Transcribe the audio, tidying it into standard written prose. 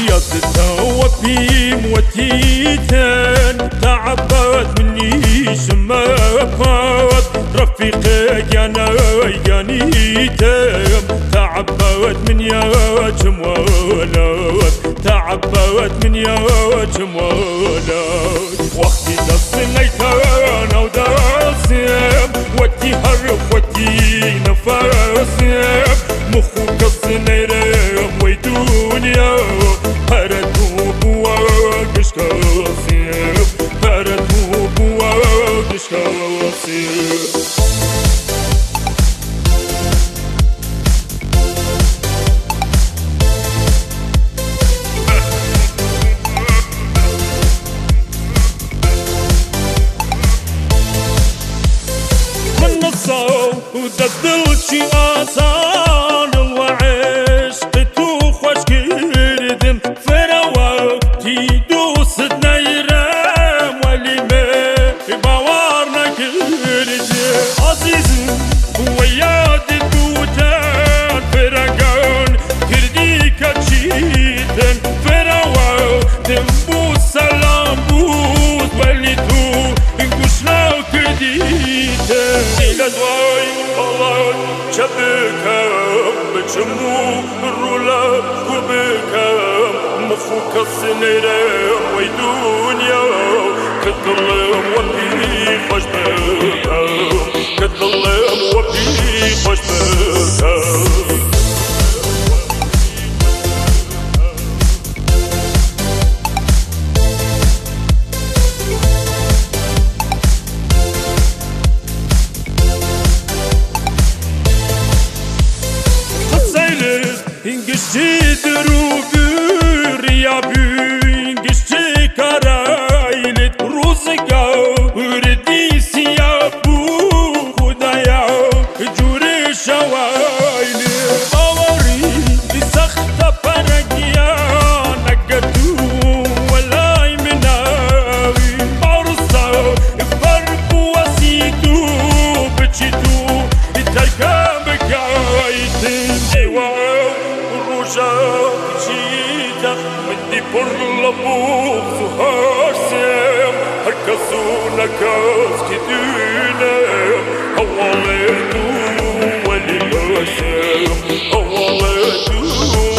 يصدى وفيم وتيتن تعبت مني شمافات رفيقك يا نايقانيتم تعبت من يا جمالات تعبت من يا جمالات وقتي دصنيتنا وداسم وتي هرب وتي نفاسم مخوك الصنيرم ويدونيا هردو بواقش كاسم هردو بواقش كاسم وددل شي آسان وعشقتو خوش كردم فروا تيدوس نيرم ولي ما باورنا كردي عزيز وياد الدوتان فرقان كردي كتشيتن فروا دمبو سلام بود ولي تو انقشنا كرديتن إلى دواي شبكم بجمو الرولا وبكم مخوك السنيرة ويدونيا كتظلم وبي خوش بكم كتظلم وبي خوش بكم İngişçidir ya İngişçi karaylet ruzgar disiya bu kudaya cure şavayli bavari sakhta paragiya nagatu walay minawi arsa farbu wasitu bichitu terka bekaytin diwa جيتا مدي برلبوخ سهارسم هركسونا كاس كدينا هواليتو ولي باسم هواليتو